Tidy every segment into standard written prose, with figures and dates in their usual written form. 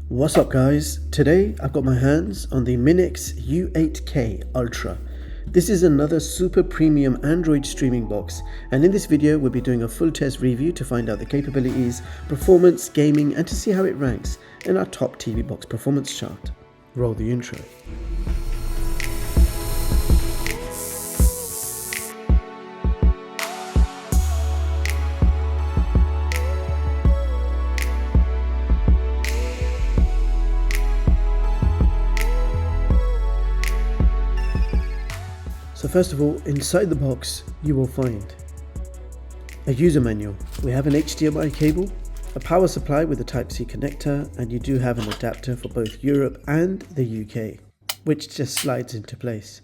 What's up guys? Today I've got my hands on the Minix U8K-Ultra. This is another super premium Android streaming box, and in this video we'll be doing a full test review to find out the capabilities, performance, gaming, and to see how it ranks in our top TV box performance chart. Roll the intro. So first of all, inside the box you will find a user manual. We have an HDMI cable, a power supply with a Type-C connector, and you do have an adapter for both Europe and the UK, which just slides into place.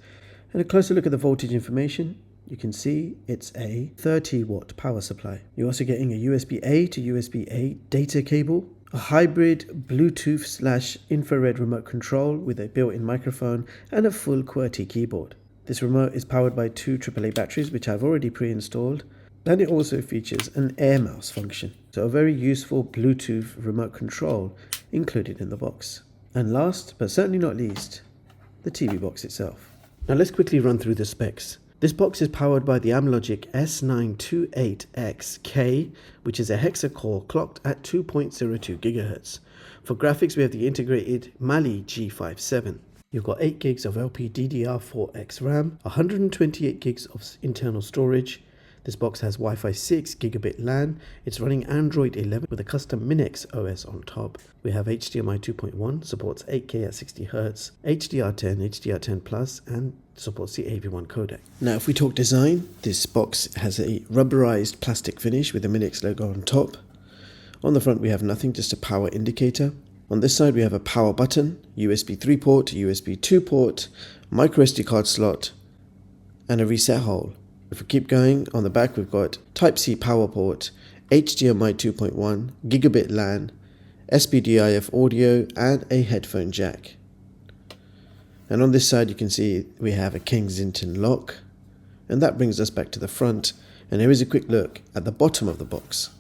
And a closer look at the voltage information, you can see it's a 30-watt power supply. You're also getting a USB-A to USB-A data cable, a hybrid Bluetooth/infrared remote control with a built-in microphone, and a full QWERTY keyboard. This remote is powered by two AAA batteries, which I've already pre-installed, and it also features an air mouse function, so a very useful Bluetooth remote control included in the box. And last, but certainly not least, the TV box itself. Now let's quickly run through the specs. This box is powered by the Amlogic S928X-K, which is a Hexa-core clocked at 2.02 GHz. For graphics, we have the integrated Mali G57. You've got 8 gigs of LPDDR4X RAM, 128 gigs of internal storage. This box has Wi-Fi 6, Gigabit LAN. It's running Android 11 with a custom Minix OS on top. We have HDMI 2.1, supports 8K at 60Hz, HDR10, HDR10 Plus, and supports the AV1 codec. Now if we talk design, this box has a rubberized plastic finish with the Minix logo on top. On the front we have nothing, just a power indicator. On this side we have a power button, USB 3 port, USB 2 port, MicroSD card slot, and a reset hole. If we keep going, on the back we've got Type-C power port, HDMI 2.1, Gigabit LAN, SPDIF audio, and a headphone jack. And on this side you can see we have a Kensington lock. And that brings us back to the front, and here is a quick look at the bottom of the box.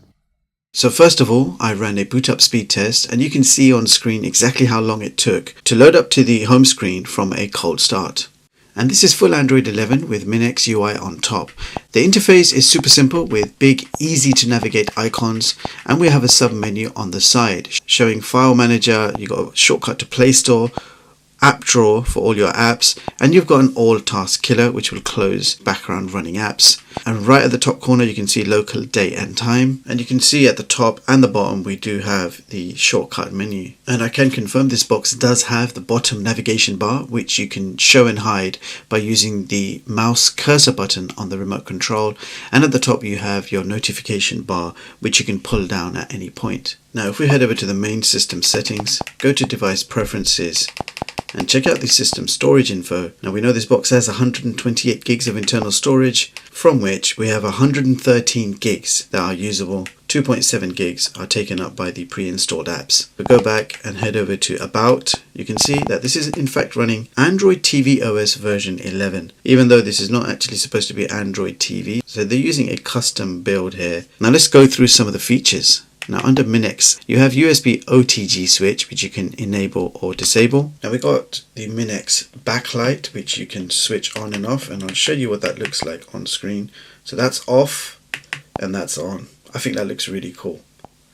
So first of all, I ran a boot up speed test, and you can see on screen exactly how long it took to load up to the home screen from a cold start. And this is full Android 11 with Minix UI on top. The interface is super simple with big, easy to navigate icons, and we have a sub menu on the side showing file manager. You got a shortcut to Play Store, app drawer for all your apps, and you've got an all task killer which will close background running apps. And right at the top corner you can see local date and time, and you can see at the top and the bottom we do have the shortcut menu. And I can confirm this box does have the bottom navigation bar, which you can show and hide by using the mouse cursor button on the remote control, and at the top you have your notification bar which you can pull down at any point. Now if we head over to the main system settings, go to device preferences, and check out the system storage info. Now we know this box has 128 gigs of internal storage, from which we have 113 gigs that are usable. 2.7 gigs are taken up by the pre-installed apps. We go back and head over to About. You can see that this is in fact running Android TV OS version 11, even though this is not actually supposed to be Android TV. So they're using a custom build here. Now let's go through some of the features. Now under Minix, you have USB OTG switch, which you can enable or disable. Now we got the Minix backlight, which you can switch on and off, and I'll show you what that looks like on screen. So that's off and that's on. I think that looks really cool.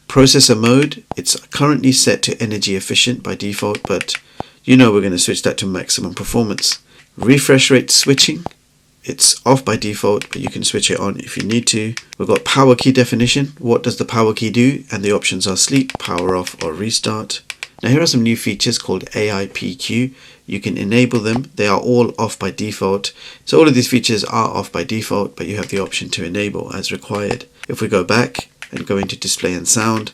Processor mode, it's currently set to energy efficient by default, but you know we're going to switch that to maximum performance. Refresh rate switching, it's off by default, but you can switch it on if you need to. We've got power key definition. What does the power key do? And the options are sleep, power off, or restart. Now here are some new features called AIPQ. You can enable them. They are all off by default. So all of these features are off by default, but you have the option to enable as required. If we go back and go into display and sound,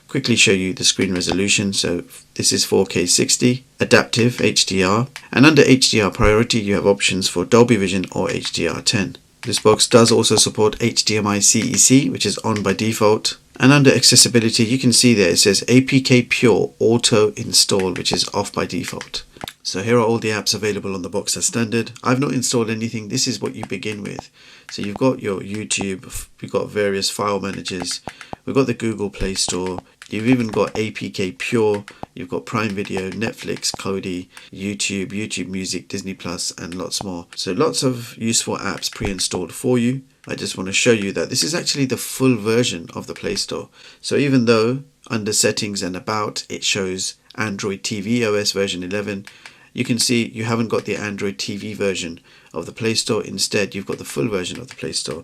quickly show you the screen resolution. So this is 4K 60, adaptive HDR, and under HDR priority you have options for Dolby Vision or HDR10. This box does also support HDMI CEC, which is on by default. And under accessibility you can see there it says APK Pure Auto Install, which is off by default. So here are all the apps available on the box as standard. I've not installed anything. This is what you begin with. So you've got your YouTube, we've got various file managers, we've got the Google Play Store, you've even got APK Pure, You've got Prime Video, Netflix, Kodi, YouTube, YouTube Music, Disney Plus, and lots more. So lots of useful apps pre-installed for you. I just want to show you that this is actually the full version of the Play Store. So even though under settings and about it shows Android TV OS version 11, you can see you haven't got the Android TV version of the Play Store. Instead, you've got the full version of the Play Store.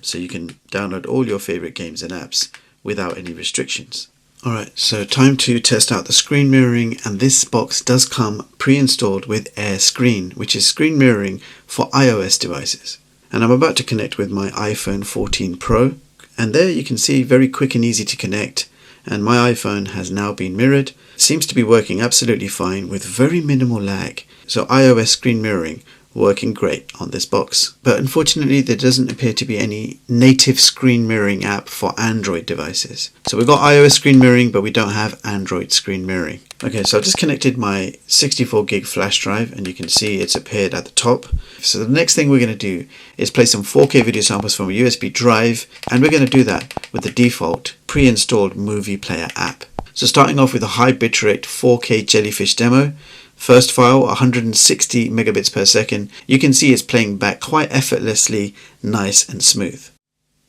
So you can download all your favorite games and apps without any restrictions. Alright, so time to test out the screen mirroring, and this box does come pre-installed with Air Screen, which is screen mirroring for iOS devices. And I'm about to connect with my iPhone 14 Pro, and there you can see very quick and easy to connect, and my iPhone has now been mirrored. It seems to be working absolutely fine with very minimal lag. So iOS screen mirroring working great on this box. But unfortunately there doesn't appear to be any native screen mirroring app for Android devices. So we've got iOS screen mirroring, but we don't have Android screen mirroring. Okay, so I've just connected my 64 gig flash drive, and you can see it's appeared at the top. So the next thing we're going to do is play some 4K video samples from a USB drive, and we're going to do that with the default pre-installed movie player app. So starting off with a high bitrate 4K Jellyfish demo. First file 160 megabits per second. You can see it's playing back quite effortlessly, nice and smooth.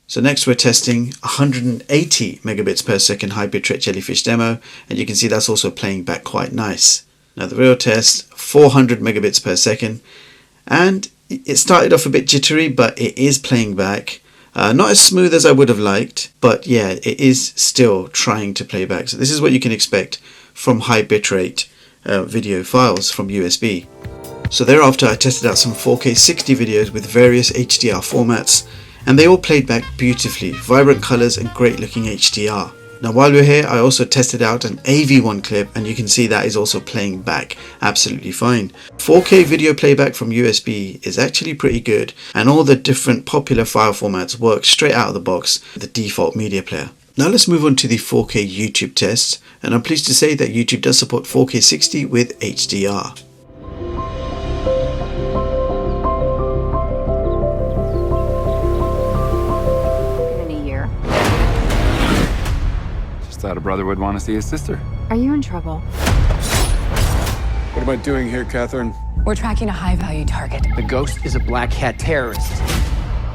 So next we're testing 180 megabits per second high bitrate Jellyfish demo, and you can see that's also playing back quite nice. Now the real test, 400 megabits per second, and it started off a bit jittery, but it is playing back. Not as smooth as I would have liked, but yeah, it is still trying to play back. So this is what you can expect from high bitrate video files from USB. So thereafter I tested out some 4K 60 videos with various HDR formats, and they all played back beautifully, vibrant colors and great looking HDR. Now while we're here, I also tested out an AV1 clip, and you can see that is also playing back absolutely fine. 4K video playback from USB is actually pretty good, and all the different popular file formats work straight out of the box with the default media player. Now let's move on to the 4K YouTube test, and I'm pleased to say that YouTube does support 4K 60 with HDR. In a year. Just thought a brother would want to see his sister. Are you in trouble? What am I doing here, Catherine? We're tracking a high-value target. The ghost is a black hat terrorist.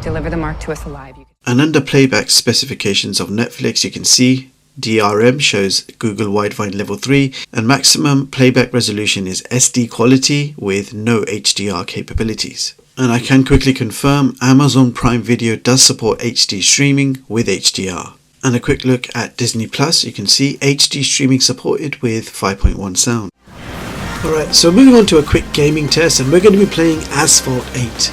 Deliver the mark to us alive. And under playback specifications of Netflix, you can see DRM shows Google Widevine level 3, and maximum playback resolution is SD quality with no HDR capabilities. And I can quickly confirm Amazon Prime Video does support HD streaming with HDR. And a quick look at Disney Plus, you can see HD streaming supported with 5.1 sound. Alright, so moving on to a quick gaming test, and we're going to be playing Asphalt 8.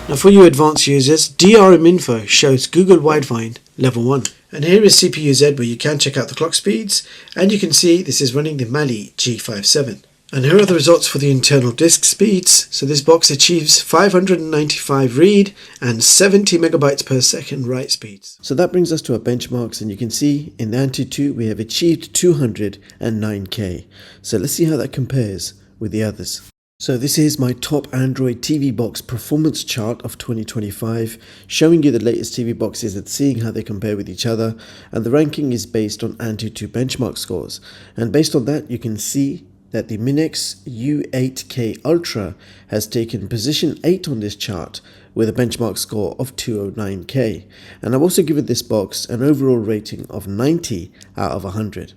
Now for you advanced users, DRM info shows Google Widevine level 1. And here is CPU-Z, where you can check out the clock speeds, and you can see this is running the Mali G57. And here are the results for the internal disk speeds. So this box achieves 595 read and 70 megabytes per second write speeds. So that brings us to our benchmarks, and you can see in the Antutu we have achieved 209K. So let's see how that compares with the others. So this is my top Android TV box performance chart of 2025, showing you the latest TV boxes and seeing how they compare with each other, and the ranking is based on Antutu benchmark scores, and based on that you can see that the Minix U8K-Ultra has taken position 8 on this chart with a benchmark score of 209K, and I've also given this box an overall rating of 90 out of 100.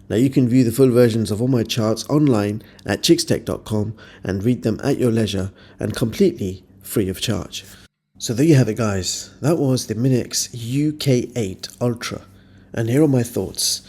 Now you can view the full versions of all my charts online at chicstech.com and read them at your leisure and completely free of charge. So there you have it guys, that was the Minix U8K Ultra, and here are my thoughts.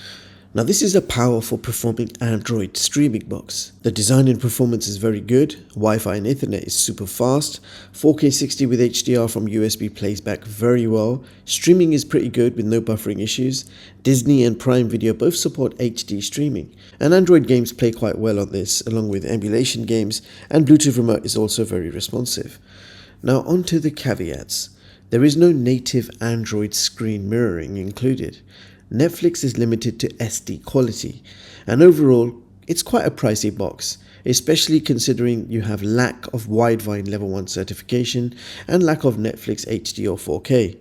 Now this is a powerful performing Android streaming box. The design and performance is very good, Wi-Fi and Ethernet is super fast, 4K 60 with HDR from USB plays back very well, streaming is pretty good with no buffering issues, Disney and Prime Video both support HD streaming, and Android games play quite well on this along with emulation games, and Bluetooth remote is also very responsive. Now on to the caveats. There is no native Android screen mirroring included. Netflix is limited to SD quality, and overall it's quite a pricey box, especially considering you have lack of Widevine Level 1 certification and lack of Netflix HD or 4K.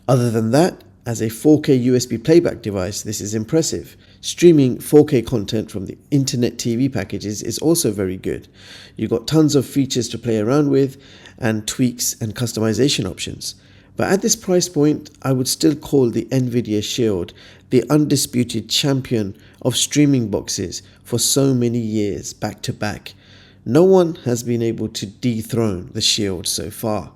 Other than that, as a 4K USB playback device, this is impressive. Streaming 4K content from the Internet TV packages is also very good. You've got tons of features to play around with and tweaks and customization options. But at this price point, I would still call the Nvidia Shield the undisputed champion of streaming boxes for so many years back to back. No one has been able to dethrone the Shield so far.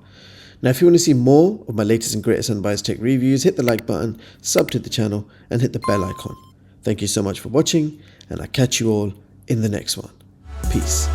Now, if you want to see more of my latest and greatest unbiased tech reviews, hit the like button, sub to the channel, and hit the bell icon. Thank you so much for watching, and I'll catch you all in the next one. Peace.